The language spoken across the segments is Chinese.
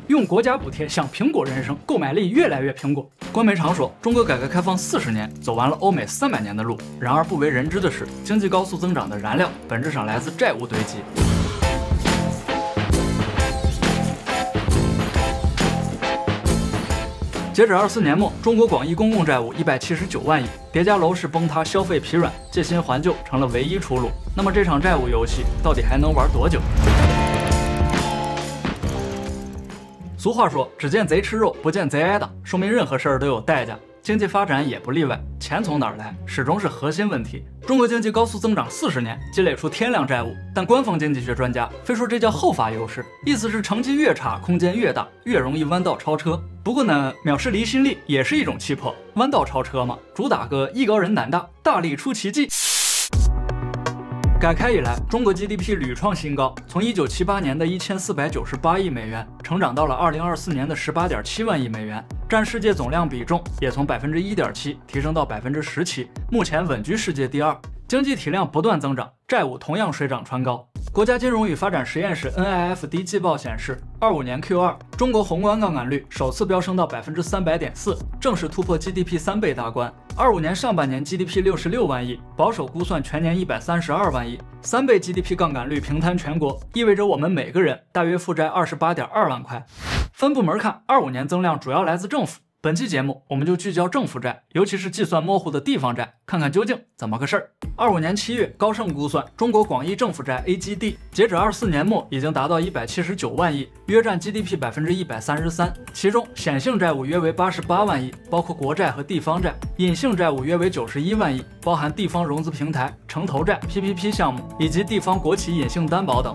用国家补贴向苹果人生，购买力越来越苹果。官媒常说，中国改革开放40年，走完了欧美300年的路。然而不为人知的是，经济高速增长的燃料本质上来自债务堆积。截止24年末，中国广义公共债务179万亿，叠加楼市崩塌、消费疲软，借新还旧成了唯一出路。那么这场债务游戏到底还能玩多久？俗话说，只见贼吃肉，不见贼挨打，说明任何事儿都有代价，经济发展也不例外。钱从哪儿来，始终是核心问题。中国经济高速增长40年，积累出天量债务，但官方经济学专家非说这叫后发优势，意思是成绩越差，空间越大，越容易弯道超车。不过呢，藐视离心力也是一种气魄，弯道超车嘛，主打个艺高人胆大，大力出奇迹。改开以来，中国 GDP 屡创新高，从1978年的1498亿美元成长到了2024年的18.7万亿美元，占世界总量比重也从1.7%提升到17%，目前稳居世界第2。经济体量不断增长，债务同样水涨船高。国家金融与发展实验室 NIFD 季报显示，25年 Q2 中国宏观杠杆率首次飙升到300.4%，正式突破 GDP 3倍大关。25年上半年 GDP 66万亿，保守估算全年132万亿，3倍 GDP 杠杆率平摊全国，意味着我们每个人大约负债28.2万块。分部门看，25年增量主要来自政府。本期节目我们就聚焦政府债，尤其是计算模糊的地方债，看看究竟怎么个事儿。25年7月，高盛估算中国广义政府债 AGD 截止24年末已经达到179万亿，约占 GDP 133%，其中显性债务约为88万亿，包括国债和地方债；隐性债务约为91万亿，包含地方融资平台、城投债、PPP 项目以及地方国企隐性担保等。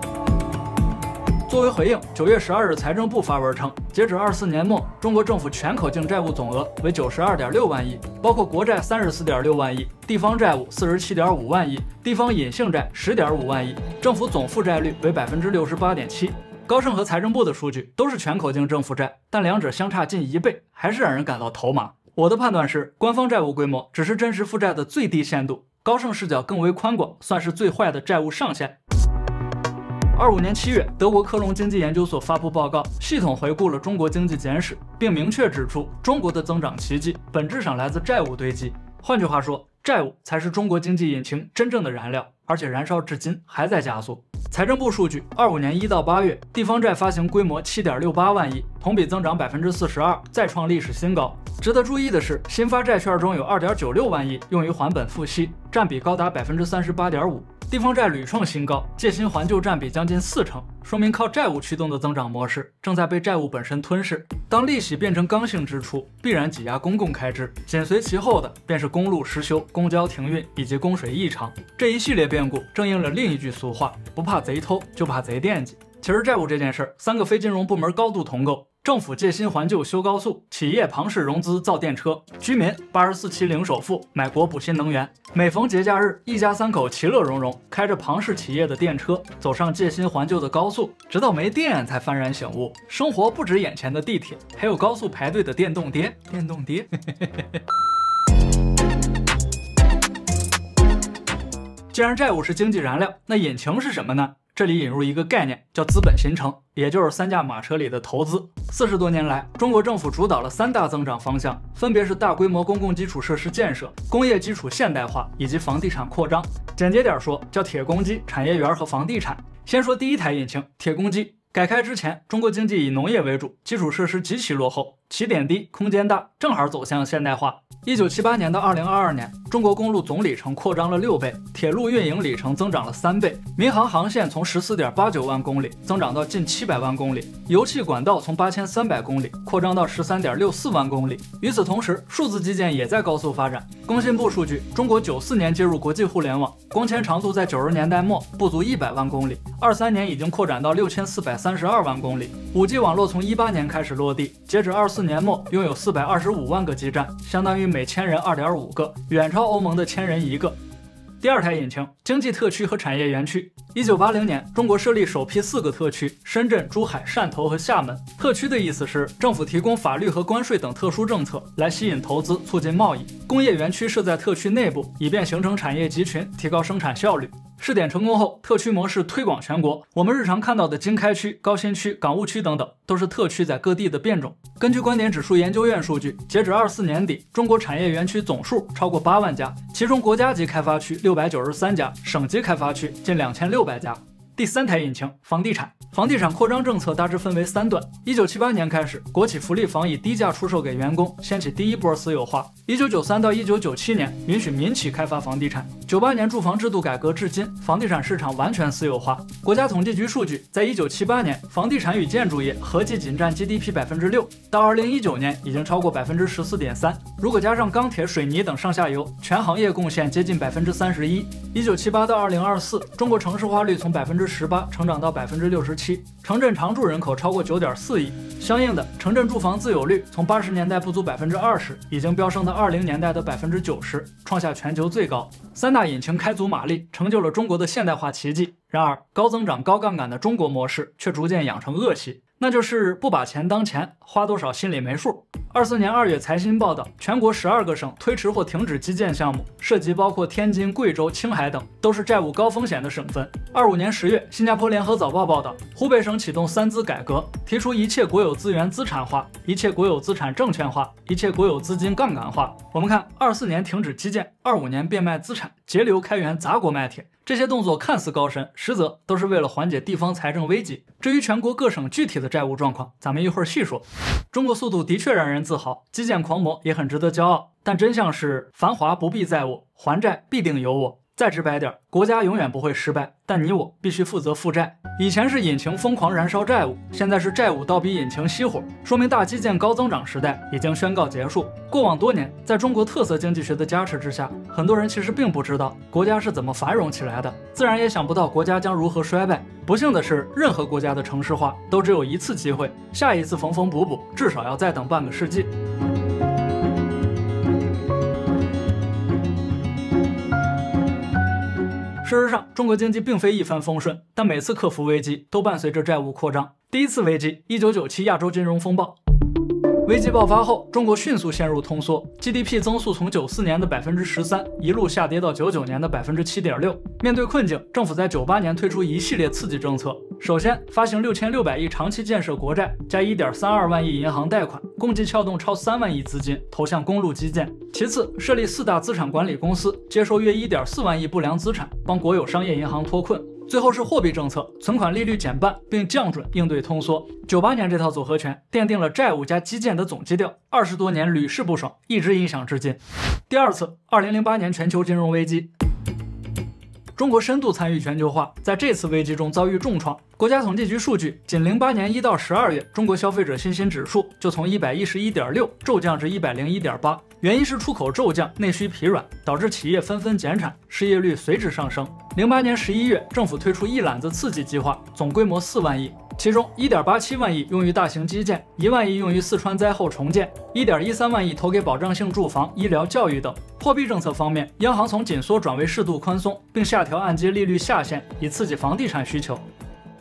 作为回应，9月12日，财政部发文称，截止24年末，中国政府全口径债务总额为92.6万亿，包括国债34.6万亿，地方债务47.5万亿，地方隐性债10.5万亿，政府总负债率为68.7%。高盛和财政部的数据都是全口径政府债，但两者相差近1倍，还是让人感到头麻。我的判断是，官方债务规模只是真实负债的最低限度，高盛视角更为宽广，算是最坏的债务上限。25年7月，德国科隆经济研究所发布报告，系统回顾了中国经济简史，并明确指出，中国的增长奇迹本质上来自债务堆积。换句话说，债务才是中国经济引擎真正的燃料，而且燃烧至今还在加速。财政部数据，25年1到8月，地方债发行规模7.68万亿，同比增长42%，再创历史新高。值得注意的是，新发债券中有2.96万亿用于还本付息，占比高达38.5%。地方债屡创新高，借新还旧占比将近40%，说明靠债务驱动的增长模式正在被债务本身吞噬。当利息变成刚性支出，必然挤压公共开支，紧随其后的便是公路失修、公交停运以及供水异常。这一系列变故正应了另一句俗话：不怕贼偷，就怕贼惦记。其实债务这件事儿，3个非金融部门高度同构。政府借新还旧修高速，企业庞氏融资造电车，居民84期零首付买国补新能源。每逢节假日，一家3口其乐融融，开着庞氏企业的电车，走上借新还旧的高速，直到没电才幡然醒悟，生活不止眼前的地铁，还有高速排队的电动爹。电动爹。既然债务是经济燃料，那引擎是什么呢？这里引入一个概念，叫资本形成，也就是3驾马车里的投资。40多年来，中国政府主导了3大增长方向，分别是大规模公共基础设施建设、工业基础现代化以及房地产扩张。简洁点说，叫铁公鸡、产业园和房地产。先说第一台引擎，铁公鸡。改开之前，中国经济以农业为主，基础设施极其落后，起点低，空间大，正好走向现代化。1978年到2022年，中国公路总里程扩张了6倍，铁路运营里程增长了3倍，民航航线从14.89万公里增长到近700万公里，油气管道从8300公里扩张到13.64万公里。与此同时，数字基建也在高速发展。工信部数据，中国94年接入国际互联网，光纤长度在90年代末不足100万公里，23年已经扩展到6432万公里。5G 网络从18年开始落地，截止24年末拥有425万个基站，相当于每1000人2.5个，远超欧盟的1000人1个。第二台引擎，经济特区和产业园区。1980年，中国设立首批4个特区：深圳、珠海、汕头和厦门。特区的意思是政府提供法律和关税等特殊政策来吸引投资，促进贸易。工业园区设在特区内部，以便形成产业集群，提高生产效率。试点成功后，特区模式推广全国。我们日常看到的经开区、高新区、港务区等等，都是特区在各地的变种。根据观点指数研究院数据，截止24年底，中国产业园区总数超过8万家，其中国家级开发区693家，省级开发区近2600家。第三台引擎，房地产。房地产扩张政策大致分为3段。1978年开始，国企福利房以低价出售给员工，掀起第一波私有化。1993到1997年，允许民企开发房地产。98年住房制度改革至今，房地产市场完全私有化。国家统计局数据，在1978年，房地产与建筑业合计仅占 GDP 6%，到2019年已经超过 14.3%。如果加上钢铁、水泥等上下游，全行业贡献接近 31%。1978到2024，中国城市化率从 18%成长到 67%，城镇常住人口超过 9.4亿。相应的，城镇住房自有率从80年代不足 20%，已经飙升到20年代的 90%，创下全球最高。3大引擎开足马力，成就了中国的现代化奇迹。然而，高增长、高杠杆的中国模式却逐渐养成恶习，那就是不把钱当钱，花多少心里没数。24年2月，财新报道，全国12个省推迟或停止基建项目，涉及包括天津、贵州、青海等，都是债务高风险的省份。25年10月，新加坡联合早报报道，湖北省启动3资改革，提出一切国有资源资产化，一切国有资产证券化，一切国有资金杠杆化。我们看，24年停止基建，25年变卖资产，节流开源，砸锅卖铁。这些动作看似高深，实则都是为了缓解地方财政危机。至于全国各省具体的债务状况，咱们一会儿细说。中国速度的确让人自豪，基建狂魔也很值得骄傲，但真相是繁华不必在我，还债必定有我。再直白点，国家永远不会失败，但你我必须负责负债。以前是引擎疯狂燃烧债务，现在是债务倒逼引擎熄火，说明大基建高增长时代已经宣告结束。过往多年，在中国特色经济学的加持之下，很多人其实并不知道国家是怎么繁荣起来的，自然也想不到国家将如何衰败。不幸的是，任何国家的城市化都只有一次机会，下一次缝缝补补，至少要再等半个世纪。事实上，中国经济并非一帆风顺，但每次克服危机都伴随着债务扩张。第一次危机，1997亚洲金融风暴。危机爆发后，中国迅速陷入通缩 ，GDP 增速从94年的 13%一路下跌到99年的 7.6%。面对困境，政府在98年推出一系列刺激政策。首先，发行6600亿长期建设国债，加1.32万亿银行贷款，共计撬动超3万亿资金投向公路基建。其次，设立4大资产管理公司，接收约1.4万亿不良资产，帮国有商业银行脱困。最后是货币政策，存款利率减半，并降准应对通缩。98年这套组合拳奠定了债务加基建的总基调，20多年屡试不爽，一直影响至今。第二次，2008年全球金融危机。中国深度参与全球化，在这次危机中遭遇重创。国家统计局数据，仅08年1到12月，中国消费者信心指数就从111.6骤降至101.8。原因是出口骤降，内需疲软，导致企业纷纷减产，失业率随之上升。08年11月，政府推出一揽子刺激计划，总规模4万亿。其中1.87万亿用于大型基建，1万亿用于四川灾后重建，1.13万亿投给保障性住房、医疗、教育等。货币政策方面，央行从紧缩转为适度宽松，并下调按揭利率下限，以刺激房地产需求。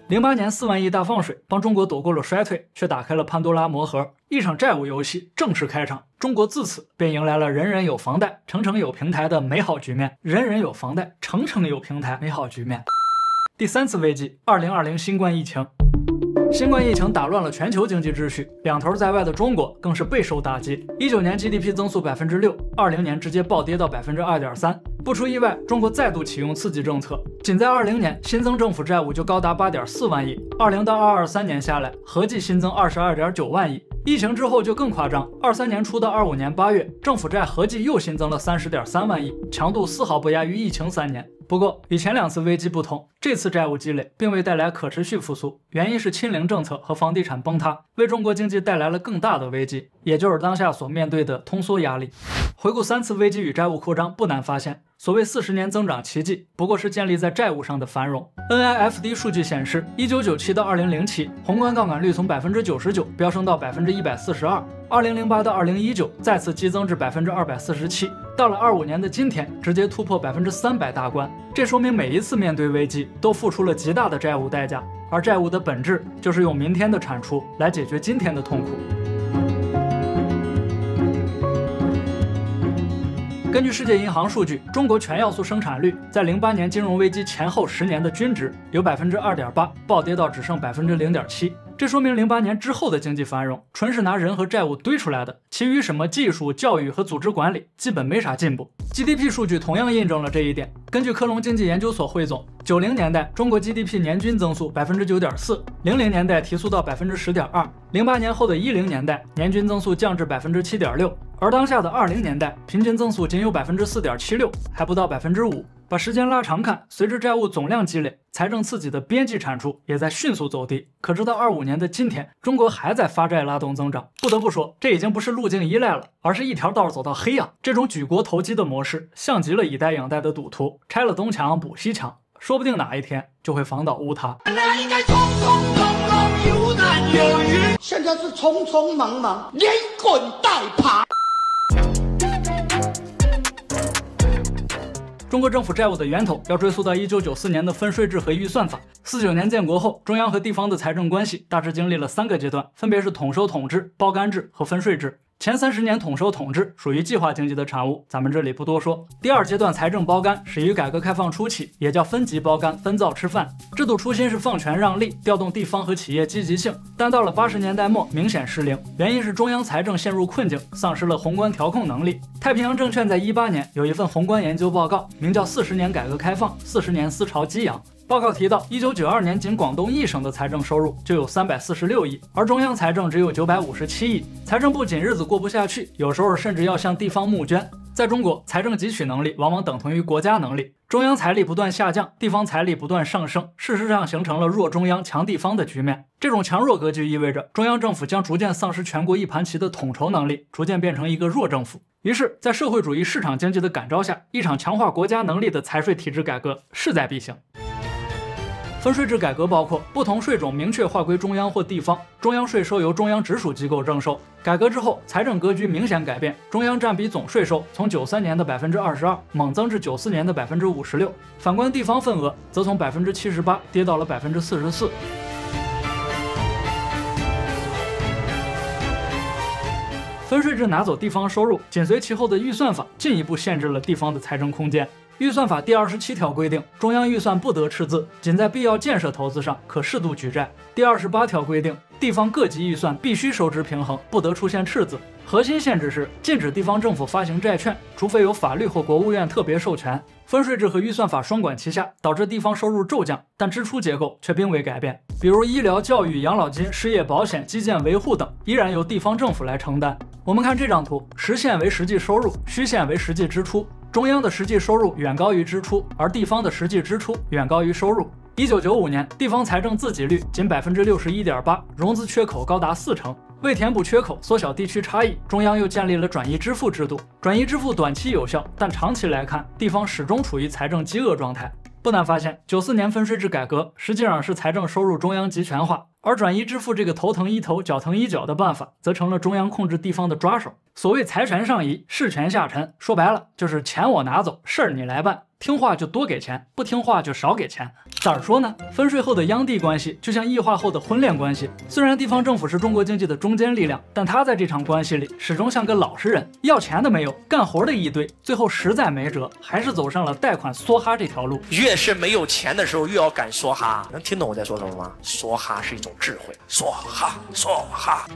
08年4万亿大放水，帮中国躲过了衰退，却打开了潘多拉魔盒，一场债务游戏正式开场。中国自此便迎来了人人有房贷、城城有平台的美好局面。人人有房贷，城城有平台，美好局面。第三次危机，2020新冠疫情。新冠疫情打乱了全球经济秩序，两头在外的中国更是备受打击。19年 GDP 增速 6%，20年直接暴跌到 2.3%。不出意外，中国再度启用刺激政策，仅在20年新增政府债务就高达 8.4万亿，20到223年下来，合计新增 22.9万亿。疫情之后就更夸张，23年初到25年8月，政府债合计又新增了 30.3万亿，强度丝毫不亚于疫情3年。不过，与前2次危机不同，这次债务积累并未带来可持续复苏，原因是清零政策和房地产崩塌，为中国经济带来了更大的危机，也就是当下所面对的通缩压力。回顾3次危机与债务扩张，不难发现，所谓40年增长奇迹，不过是建立在债务上的繁荣。NIFD 数据显示，1997到2007，宏观杠杆率从 99% 飙升到 142%，2008到2019再次激增至 247%，到了25年的今天，直接突破300%大关。这说明每一次面对危机，都付出了极大的债务代价，而债务的本质就是用明天的产出来解决今天的痛苦。根根据世界银行数据，中国全要素生产率在08年金融危机前后10年的均值由2.8%暴跌到只剩0.7%。这说明08年之后的经济繁荣纯是拿人和债务堆出来的，其余什么技术、教育和组织管理基本没啥进步。GDP 数据同样印证了这一点。根据科隆经济研究所汇总，90年代中国 GDP 年均增速9.4%，00年代提速到10.2%，08年后的10年代年均增速降至7.6%，而当下的20年代平均增速仅有4.76%，还不到5%。把时间拉长看，随着债务总量积累，财政刺激的边际产出也在迅速走低。可直到25年的今天，中国还在发债拉动增长。不得不说，这已经不是路径依赖了，而是一条道走到黑啊！这种举国投机的模式，像极了以贷养贷的赌徒，拆了东墙补西墙，说不定哪一天就会房倒屋塌。应该匆匆忙忙，有难有余，现在是匆匆忙忙，连滚带爬。中国政府债务的源头要追溯到1994年的分税制和预算法。49年建国后，中央和地方的财政关系大致经历了3个阶段，分别是统收统治、包干制和分税制。前30年统收统治属于计划经济的产物，咱们这里不多说。第2阶段财政包干始于改革开放初期，也叫分级包干、分灶吃饭。制度初心是放权让利，调动地方和企业积极性，但到了80年代末明显失灵，原因是中央财政陷入困境，丧失了宏观调控能力。太平洋证券在18年有一份宏观研究报告，名叫《40年改革开放，40年思潮激扬》。报告提到，1992年仅广东一省的财政收入就有346亿，而中央财政只有957亿。财政部紧日子过不下去，有时候甚至要向地方募捐。在中国，财政汲取能力往往等同于国家能力，中央财力不断下降，地方财力不断上升，事实上形成了弱中央强地方的局面。这种强弱格局意味着中央政府将逐渐丧失全国一盘棋的统筹能力，逐渐变成一个弱政府。于是，在社会主义市场经济的感召下，一场强化国家能力的财税体制改革势在必行。分税制改革包括不同税种明确划归中央或地方，中央税收由中央直属机构征收。改革之后，财政格局明显改变，中央占比总税收从93年的22%猛增至94年的56%，反观地方份额则从78%跌到了44%。分税制拿走地方收入，紧随其后的预算法进一步限制了地方的财政空间。预算法第27条规定，中央预算不得赤字，仅在必要建设投资上可适度举债。第28条规定，地方各级预算必须收支平衡，不得出现赤字。核心限制是禁止地方政府发行债券，除非有法律或国务院特别授权。分税制和预算法双管齐下，导致地方收入骤降，但支出结构却并未改变。比如医疗、教育、养老金、失业保险、基建维护等，依然由地方政府来承担。我们看这张图，实线为实际收入，虚线为实际支出。中央的实际收入远高于支出，而地方的实际支出远高于收入。1995年，地方财政自给率仅61.8%，融资缺口高达40%。为填补缺口，缩小地区差异，中央又建立了转移支付制度。转移支付短期有效，但长期来看，地方始终处于财政饥饿状态。不难发现，94年分税制改革实际上是财政收入中央集权化，而转移支付这个头疼医头、脚疼医脚的办法，则成了中央控制地方的抓手。所谓财权上移，事权下沉，说白了就是钱我拿走，事儿你来办。听话就多给钱，不听话就少给钱。咋说呢？分税后的央地关系就像异化后的婚恋关系。虽然地方政府是中国经济的中坚力量，但他在这场关系里始终像个老实人，要钱的没有，干活的一堆，最后实在没辙，还是走上了贷款梭哈这条路。越是没有钱的时候，越要敢梭哈。能听懂我在说什么吗？梭哈是一种智慧。梭哈，梭哈。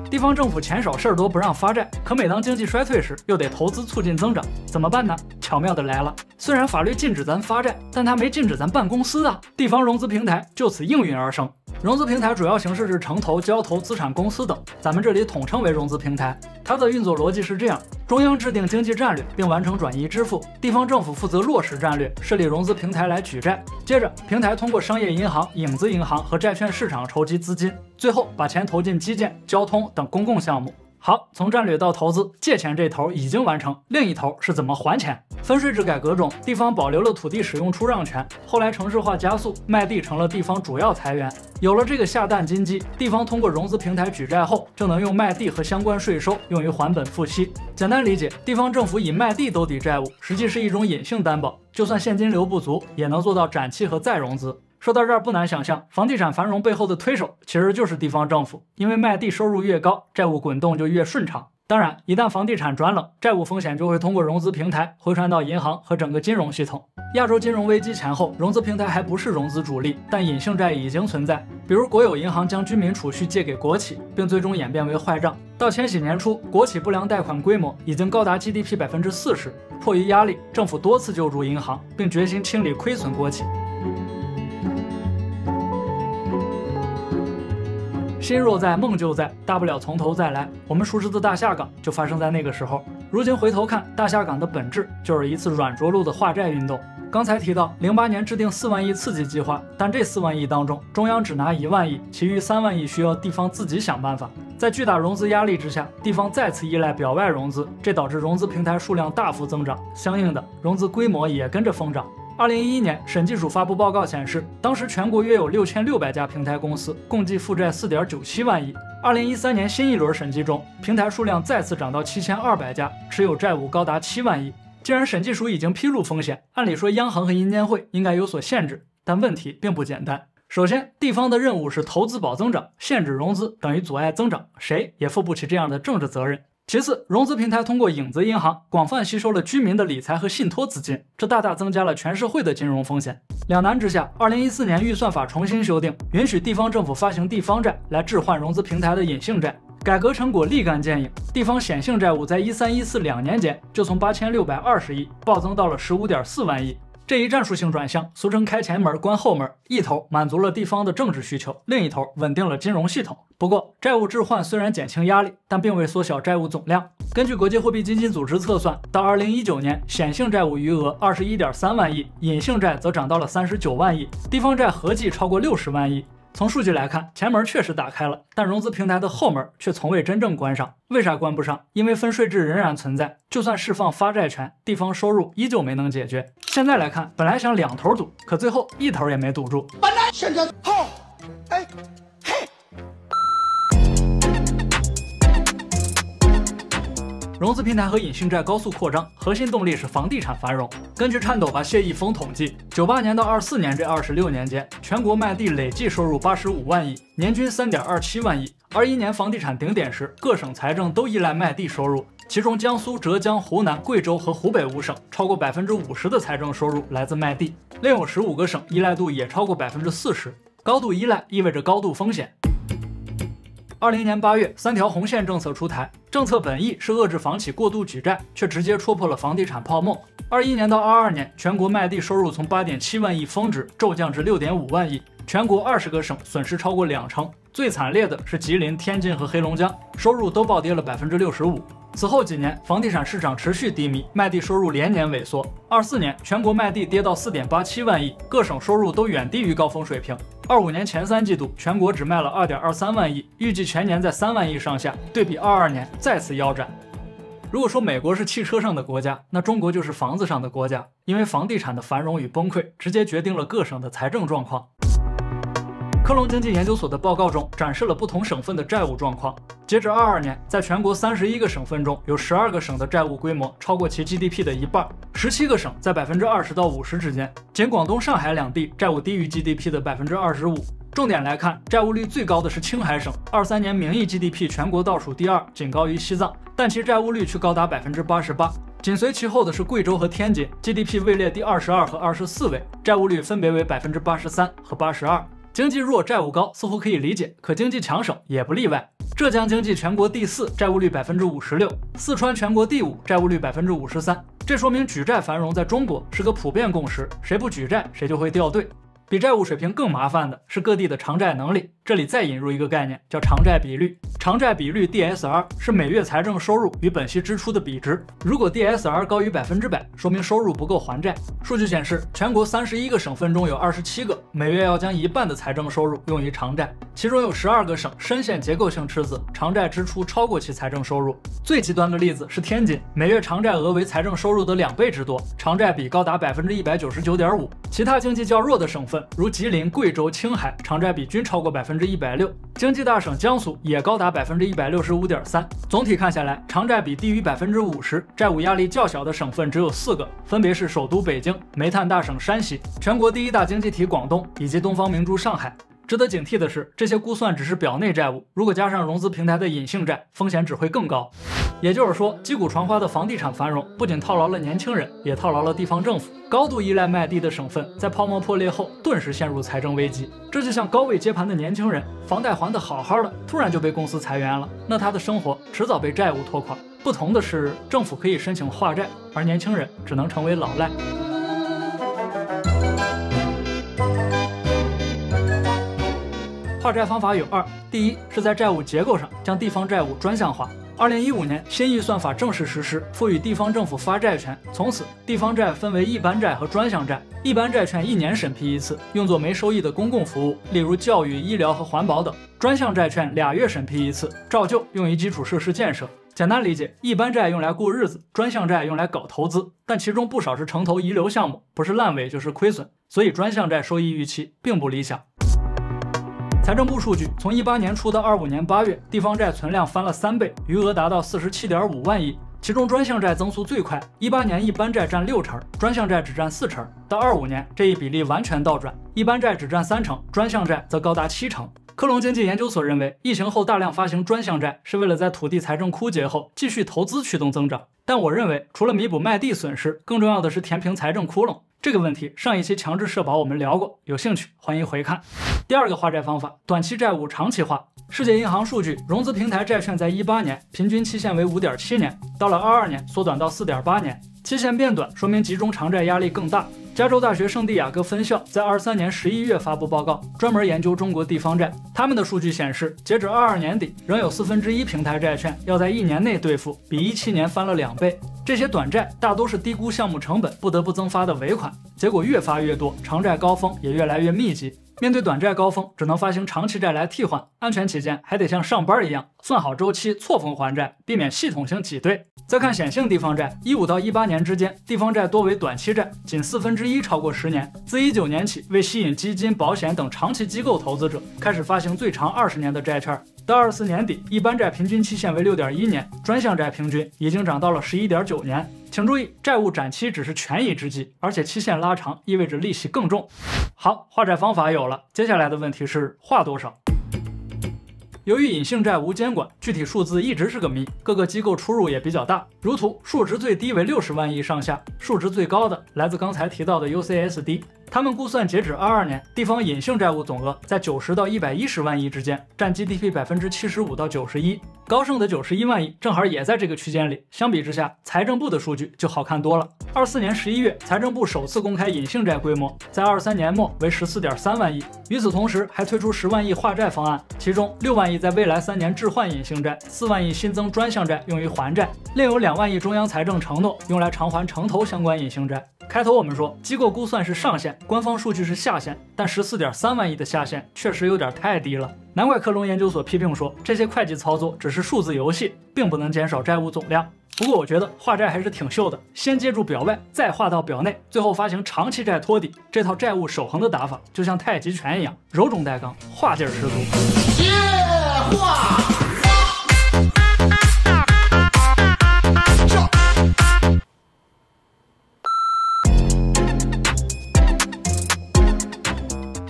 地方政府钱少事儿多不让发债，可每当经济衰退时，又得投资促进增长，怎么办呢？巧妙的来了，虽然法律禁止咱发债，但它没禁止咱办公司啊！地方融资平台就此应运而生。融资平台主要形式是城投、交投、资产公司等，咱们这里统称为融资平台。它的运作逻辑是这样：中央制定经济战略并完成转移支付，地方政府负责落实战略，设立融资平台来举债。接着，平台通过商业银行、影子银行和债券市场筹集资金，最后把钱投进基建、交通等公共项目。好，从战略到投资，借钱这头已经完成，另一头是怎么还钱。分税制改革中，地方保留了土地使用出让权，后来城市化加速，卖地成了地方主要财源。有了这个下蛋金鸡，地方通过融资平台举债后，就能用卖地和相关税收用于还本付息。简单理解，地方政府以卖地兜底债务，实际是一种隐性担保，就算现金流不足，也能做到展期和再融资。说到这儿，不难想象，房地产繁荣背后的推手其实就是地方政府，因为卖地收入越高，债务滚动就越顺畅。当然，一旦房地产转冷，债务风险就会通过融资平台回传到银行和整个金融系统。亚洲金融危机前后，融资平台还不是融资主力，但隐性债已经存在，比如国有银行将居民储蓄借给国企，并最终演变为坏账。到千禧年初，国企不良贷款规模已经高达 GDP 40%，迫于压力，政府多次救助银行，并决心清理亏损国企。心若在，梦就在，大不了从头再来。我们熟知的大下岗就发生在那个时候。如今回头看，大下岗的本质就是一次软着陆的化债运动。刚才提到08年制定4万亿刺激计划，但这4万亿当中，中央只拿1万亿，其余3万亿需要地方自己想办法。在巨大融资压力之下，地方再次依赖表外融资，这导致融资平台数量大幅增长，相应的融资规模也跟着疯涨。2011年，审计署发布报告显示，当时全国约有6600家平台公司，共计负债4.97万亿。2013年新一轮审计中，平台数量再次涨到7200家，持有债务高达7万亿。既然审计署已经披露风险，按理说央行和银监会应该有所限制，但问题并不简单。首先，地方的任务是投资保增长，限制融资等于阻碍增长，谁也负不起这样的政治责任。其次，融资平台通过影子银行广泛吸收了居民的理财和信托资金，这大大增加了全社会的金融风险。两难之下，2014年预算法重新修订，允许地方政府发行地方债来置换融资平台的隐性债。改革成果立竿见影，地方显性债务在13-142年间就从8620亿暴增到了15.4万亿。这一战术性转向，俗称开前门关后门，一头满足了地方的政治需求，另一头稳定了金融系统。不过，债务置换虽然减轻压力，但并未缩小债务总量。根据国际货币基金组织测算，到2019年，显性债务余额21.3万亿，隐性债则涨到了39万亿，地方债合计超过60万亿。从数据来看，前门确实打开了，但融资平台的后门却从未真正关上。为啥关不上？因为分税制仍然存在，就算释放发债权，地方收入依旧没能解决。现在来看，本来想两头堵，可最后一头也没堵住。本来现在好，哎。融资平台和隐性债高速扩张，核心动力是房地产繁荣。根据颤抖吧谢毅峰统计，98年到24年这26年间，全国卖地累计收入85万亿，年均3.27万亿。21年房地产顶点时，各省财政都依赖卖地收入，其中江苏、浙江、湖南、贵州和湖北5省超过50%的财政收入来自卖地，另有15个省依赖度也超过40%。高度依赖意味着高度风险。20年8月，3条红线政策出台，政策本意是遏制房企过度举债，却直接戳破了房地产泡沫。21年到22年，全国卖地收入从8.7万亿峰值骤降至6.5万亿，全国20个省损失超过20%，最惨烈的是吉林、天津和黑龙江，收入都暴跌了65%。此后几年，房地产市场持续低迷，卖地收入连年萎缩。24年，全国卖地跌到4.87万亿，各省收入都远低于高峰水平。25年前3季度，全国只卖了2.23万亿，预计全年在3万亿上下，对比22年再次腰斩。如果说美国是汽车上的国家，那中国就是房子上的国家，因为房地产的繁荣与崩溃，直接决定了各省的财政状况。科隆经济研究所的报告中展示了不同省份的债务状况。截至22年，在全国31个省份中，有12个省的债务规模超过其 GDP 的一半，17个省在20%到50%之间，仅广东、上海两地债务低于 GDP 的25%。重点来看，债务率最高的是青海省，23年名义 GDP 全国倒数第2，仅高于西藏，但其债务率却高达88%。紧随其后的是贵州和天津 ，GDP 位列第22和24位，债务率分别为83%和82%。经济弱、债务高似乎可以理解，可经济强省也不例外。浙江经济全国第4，债务率56%；四川全国第5，债务率53%。这说明举债繁荣在中国是个普遍共识，谁不举债谁就会掉队。比债务水平更麻烦的是各地的偿债能力。这里再引入一个概念，叫偿债比率。偿债比率 DSR 是每月财政收入与本息支出的比值。如果 DSR 高于100%，说明收入不够还债。数据显示，全国31个省份中有27个每月要将一半的财政收入用于偿债，其中有12个省深陷结构性赤字，偿债支出超过其财政收入。最极端的例子是天津，每月偿债额为财政收入的2倍之多，偿债比高达199.5%。其他经济较弱的省份份，如吉林、贵州、青海，偿债比均超过160%，经济大省江苏也高达165.3%。总体看下来，偿债比低于50%，债务压力较小的省份只有4个，分别是首都北京、煤炭大省山西、全国第1大经济体广东以及东方明珠上海。值得警惕的是，这些估算只是表内债务，如果加上融资平台的隐性债，风险只会更高。也就是说，击鼓传花的房地产繁荣不仅套牢了年轻人，也套牢了地方政府。高度依赖卖地的省份，在泡沫破裂后顿时陷入财政危机。这就像高位接盘的年轻人，房贷还得好好的，突然就被公司裁员了，那他的生活迟早被债务拖垮。不同的是，政府可以申请化债，而年轻人只能成为老赖。化债方法有2，第一是在债务结构上将地方债务专项化。2015年新预算法正式实施，赋予地方政府发债权，从此地方债分为一般债和专项债。一般债券1年审批一次，用作没收益的公共服务，例如教育、医疗和环保等；专项债券2月审批一次，照旧用于基础设施建设。简单理解，一般债用来过日子，专项债用来搞投资，但其中不少是城投遗留项目，不是烂尾就是亏损，所以专项债收益预期并不理想。财政部数据，从18年初到25年8月，地方债存量翻了3倍，余额达到47.5万亿。其中专项债增速最快，18年一般债占6成，专项债只占4成。到25年，这一比例完全倒转，一般债只占3成，专项债则高达7成。科隆经济研究所认为，疫情后大量发行专项债是为了在土地财政枯竭后继续投资驱动增长。但我认为，除了弥补卖地损失，更重要的是填平财政窟窿。这个问题上一期强制社保我们聊过，有兴趣欢迎回看。第2个化债方法，短期债务长期化。世界银行数据，融资平台债券在18年平均期限为5.7年，到了22年缩短到4.8年。期限变短，说明集中偿债压力更大。加州大学圣地亚哥分校在23年11月发布报告，专门研究中国地方债。他们的数据显示，截止22年底，仍有1/4平台债券要在1年内兑付，比17年翻了2倍。这些短债大多是低估项目成本不得不增发的尾款，结果越发越多，偿债高峰也越来越密集。面对短债高峰，只能发行长期债来替换，安全起见，还得像上班一样算好周期，错峰还债，避免系统性挤兑。再看显性地方债，15到18年之间，地方债多为短期债，仅1/4超过10年。自19年起，为吸引基金、保险等长期机构投资者，开始发行最长20年的债券。到24年底，一般债平均期限为6.1年，专项债平均已经涨到了11.9年。请注意，债务展期只是权宜之计，而且期限拉长意味着利息更重。好，化债方法有了，接下来的问题是化多少？由于隐性债无监管，具体数字一直是个谜，各个机构出入也比较大。如图，数值最低为60万亿上下，数值最高的来自刚才提到的 UCSD。他们估算，截止22年，地方隐性债务总额在90到110万亿之间，占 GDP 75%到91%。高盛的91万亿正好也在这个区间里。相比之下，财政部的数据就好看多了。24年11月，财政部首次公开隐性债规模，在23年末为14.3万亿。与此同时，还推出10万亿化债方案，其中6万亿在未来3年置换隐性债，4万亿新增专项债用于还债，另有2万亿中央财政承诺用来偿还城投相关隐性债。开头我们说，机构估算是上限，官方数据是下限，但14.3万亿的下限确实有点太低了。难怪科隆研究所批评说，这些会计操作只是数字游戏，并不能减少债务总量。不过我觉得化债还是挺秀的，先接住表外，再化到表内，最后发行长期债托底，这套债务守恒的打法就像太极拳一样，柔中带刚，化劲儿十足。接话。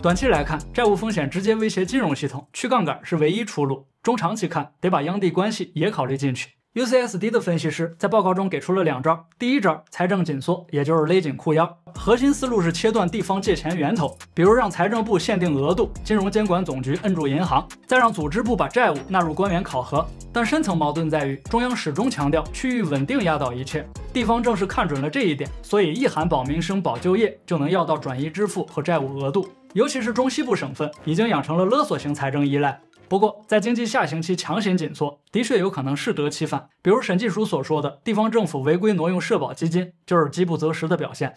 短期来看，债务风险直接威胁金融系统，去杠杆是唯一出路。中长期看，得把央地关系也考虑进去。UCSD 的分析师在报告中给出了2招。第一招，财政紧缩，也就是勒紧裤腰。核心思路是切断地方借钱源头，比如让财政部限定额度，金融监管总局摁住银行，再让组织部把债务纳入官员考核。但深层矛盾在于，中央始终强调区域稳定压倒一切，地方正是看准了这一点，所以一喊保民生、保就业，就能要到转移支付和债务额度。尤其是中西部省份，已经养成了勒索型财政依赖。不过，在经济下行期强行紧缩，的确有可能适得其反。比如审计署所说的，地方政府违规挪用社保基金，就是饥不择食的表现。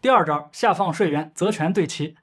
第二招，下放税源，责权对齐。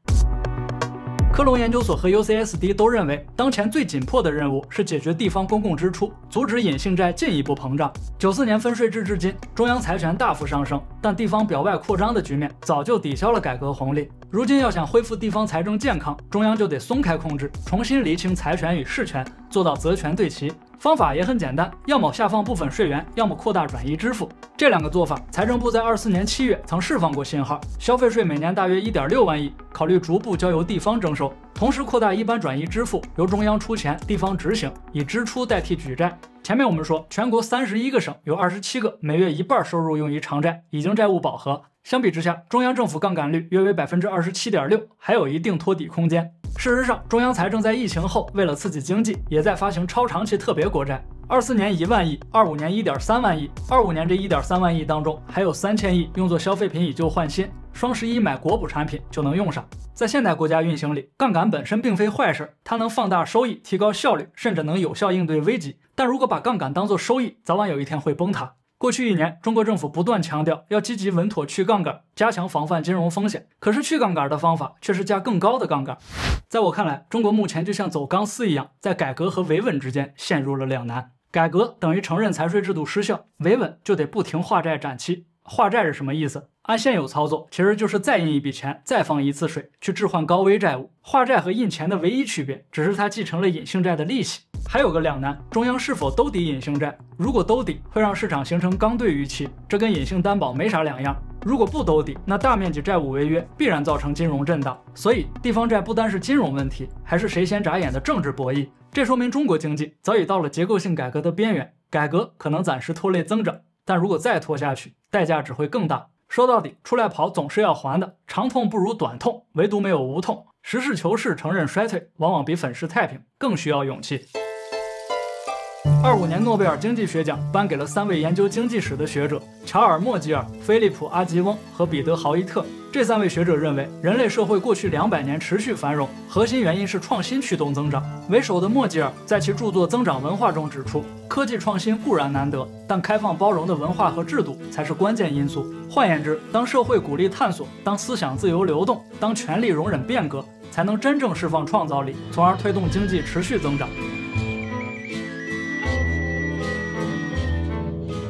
科隆研究所和 UCSD 都认为，当前最紧迫的任务是解决地方公共支出，阻止隐性债进一步膨胀。94年分税制至今，中央财权大幅上升，但地方表外扩张的局面早就抵消了改革红利。如今要想恢复地方财政健康，中央就得松开控制，重新厘清财权与事权，做到责权对齐。方法也很简单，要么下放部分税源，要么扩大转移支付。这两个做法，财政部在24年7月曾释放过信号，消费税每年大约1.6万亿，考虑逐步交由地方征收，同时扩大一般转移支付，由中央出钱，地方执行，以支出代替举债。前面我们说，全国31个省有27个每月一半收入用于偿债，已经债务饱和。相比之下，中央政府杠杆率约为 27.6%， 还有一定托底空间。事实上，中央财政在疫情后为了刺激经济，也在发行超长期特别国债。24年1万亿，25年1.3万亿，25年这1.3万亿当中还有3000亿用作消费品以旧换新，双11买国补产品就能用上。在现代国家运行里，杠杆本身并非坏事，它能放大收益，提高效率，甚至能有效应对危机。但如果把杠杆当作收益，早晚有一天会崩塌。过去1年，中国政府不断强调要积极稳妥去杠杆，加强防范金融风险。可是去杠杆的方法却是加更高的杠杆。在我看来，中国目前就像走钢丝一样，在改革和维稳之间陷入了两难。改革等于承认财税制度失效，维稳就得不停化债展期。化债是什么意思？按现有操作，其实就是再印一笔钱，再放一次水，去置换高危债务。化债和印钱的唯一区别，只是它继承了隐性债的利息。还有个两难，中央是否兜底隐性债？如果兜底，会让市场形成刚兑预期，这跟隐性担保没啥两样。如果不兜底，那大面积债务违约必然造成金融震荡。所以，地方债不单是金融问题，还是谁先眨眼的政治博弈。这说明中国经济早已到了结构性改革的边缘，改革可能暂时拖累增长，但如果再拖下去，代价只会更大。说到底，出来跑总是要还的，长痛不如短痛，唯独没有无痛。实事求是承认衰退，往往比粉饰太平更需要勇气。25年诺贝尔经济学奖颁给了3位研究经济史的学者，乔尔·莫吉尔、菲利普·阿吉翁和彼得·豪伊特。这3位学者认为，人类社会过去200年持续繁荣，核心原因是创新驱动增长。为首的莫吉尔在其著作《增长文化》中指出，科技创新固然难得，但开放包容的文化和制度才是关键因素。换言之，当社会鼓励探索，当思想自由流动，当权力容忍变革，才能真正释放创造力，从而推动经济持续增长。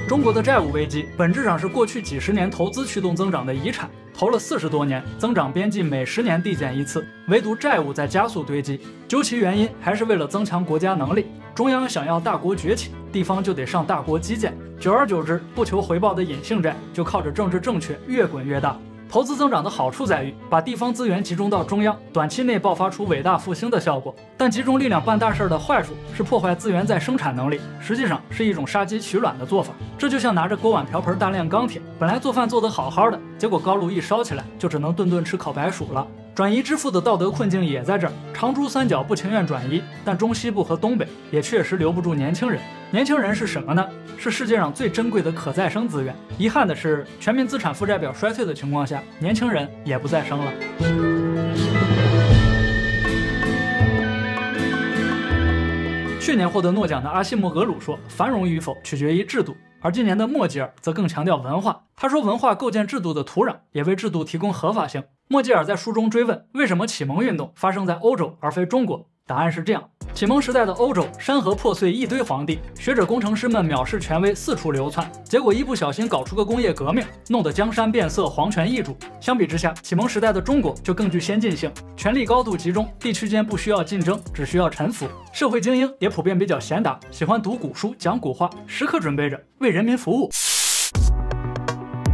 中国的债务危机本质上是过去几十年投资驱动增长的遗产，投了40多年，增长边际每10年递减一次，唯独债务在加速堆积。究其原因，还是为了增强国家能力。中央想要大国崛起，地方就得上大国基建，久而久之，不求回报的隐性债就靠着政治正确越滚越大。投资增长的好处在于把地方资源集中到中央，短期内爆发出伟大复兴的效果。但集中力量办大事的坏处是破坏资源再生产能力，实际上是一种杀鸡取卵的做法。这就像拿着锅碗瓢盆大炼钢铁，本来做饭做得好好的，结果高炉一烧起来，就只能顿顿吃烤白薯了。转移支付的道德困境也在这儿，长珠三角不情愿转移，但中西部和东北也确实留不住年轻人。年轻人是什么呢？是世界上最珍贵的可再生资源。遗憾的是，全民资产负债表衰退的情况下，年轻人也不再生了。去年获得诺奖的阿西莫格鲁说，繁荣与否取决于制度。而今年的莫吉尔则更强调文化。他说，文化构建制度的土壤，也为制度提供合法性。莫吉尔在书中追问，为什么启蒙运动发生在欧洲而非中国？答案是这样：启蒙时代的欧洲，山河破碎，一堆皇帝，学者工程师们藐视权威，四处流窜，结果一不小心搞出个工业革命，弄得江山变色，皇权易主。相比之下，启蒙时代的中国就更具先进性，权力高度集中，地区间不需要竞争，只需要臣服。社会精英也普遍比较贤达，喜欢读古书，讲古话，时刻准备着为人民服务。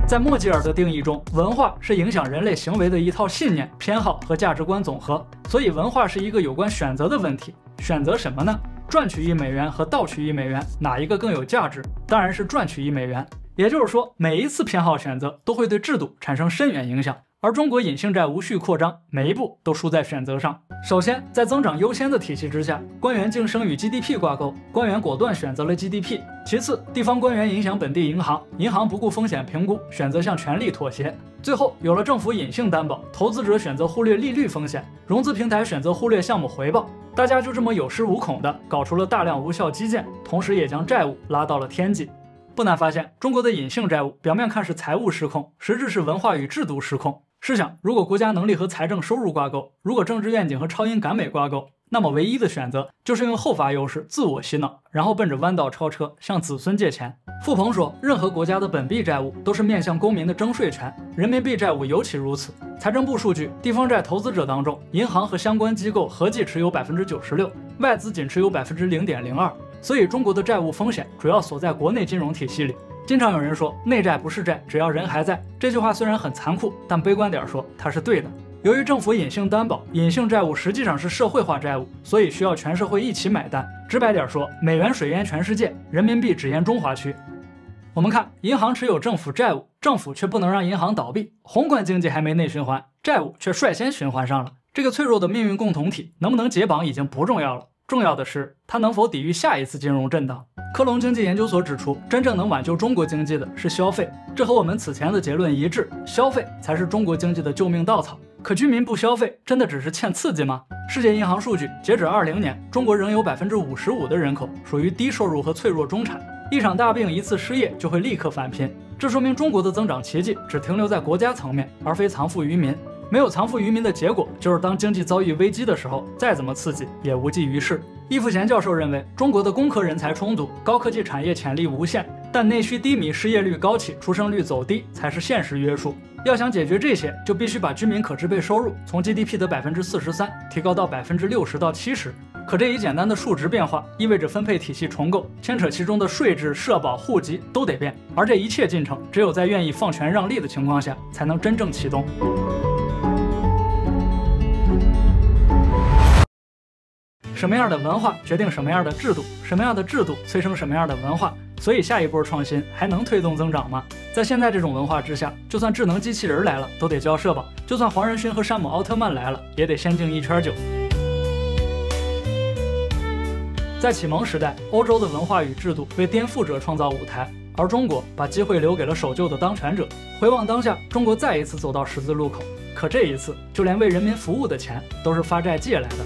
在莫吉尔的定义中，文化是影响人类行为的一套信念、偏好和价值观总和，所以文化是一个有关选择的问题。选择什么呢？赚取1美元和盗取1美元，哪一个更有价值？当然是赚取1美元。也就是说，每一次偏好选择都会对制度产生深远影响。而中国隐性债无序扩张，每一步都输在选择上。首先，在增长优先的体系之下，官员晋升与 GDP 挂钩，官员果断选择了 GDP。其次，地方官员影响本地银行，银行不顾风险评估，选择向权力妥协。最后，有了政府隐性担保，投资者选择忽略利率风险，融资平台选择忽略项目回报，大家就这么有恃无恐的搞出了大量无效基建，同时也将债务拉到了天际。不难发现，中国的隐性债务表面看是财务失控，实质是文化与制度失控。试想，如果国家能力和财政收入挂钩，如果政治愿景和超英赶美挂钩，那么唯一的选择就是用后发优势自我洗脑，然后奔着弯道超车向子孙借钱。傅鹏说，任何国家的本币债务都是面向公民的征税权，人民币债务尤其如此。财政部数据，地方债投资者当中，银行和相关机构合计持有 96%， 外资仅持有 0.02%。所以中国的债务风险主要锁在国内金融体系里。经常有人说内债不是债，只要人还在。这句话虽然很残酷，但悲观点说它是对的。由于政府隐性担保，隐性债务实际上是社会化债务，所以需要全社会一起买单。直白点说，美元水淹全世界，人民币只淹中华区。我们看，银行持有政府债务，政府却不能让银行倒闭，宏观经济还没内循环，债务却率先循环上了。这个脆弱的命运共同体能不能解绑已经不重要了，重要的是它能否抵御下一次金融震荡。科隆经济研究所指出，真正能挽救中国经济的是消费，这和我们此前的结论一致，消费才是中国经济的救命稻草。可居民不消费，真的只是欠刺激吗？世界银行数据，截止20年，中国仍有 55% 的人口属于低收入和脆弱中产，一场大病一次失业就会立刻返贫，这说明中国的增长奇迹只停留在国家层面，而非藏富于民。没有藏富于民的结果，就是当经济遭遇危机的时候，再怎么刺激也无济于事。易富贤教授认为，中国的工科人才充足，高科技产业潜力无限，但内需低迷、失业率高企、出生率走低才是现实约束。要想解决这些，就必须把居民可支配收入从 GDP 的 43% 提高到 60%到 70%。可这一简单的数值变化，意味着分配体系重构，牵扯其中的税制、社保、户籍都得变。而这一切进程，只有在愿意放权让利的情况下，才能真正启动。什么样的文化决定什么样的制度，什么样的制度催生什么样的文化，所以下一波创新还能推动增长吗？在现在这种文化之下，就算智能机器人来了都得交社保，就算黄仁勋和山姆奥特曼来了也得先敬1圈酒。在启蒙时代，欧洲的文化与制度为颠覆者创造舞台，而中国把机会留给了守旧的当权者。回望当下，中国再一次走到十字路口，可这一次就连为人民服务的钱都是发债借来的。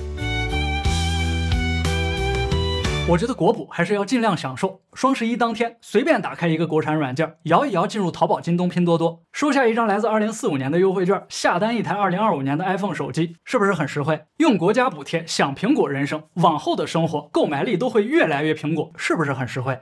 我觉得国补还是要尽量享受。双11当天，随便打开一个国产软件，摇一摇进入淘宝、京东、拼多多，收下一张来自2045年的优惠券，下单一台2025年的 iPhone 手机，是不是很实惠？用国家补贴，享苹果人生，往后的生活购买力都会越来越苹果，是不是很实惠？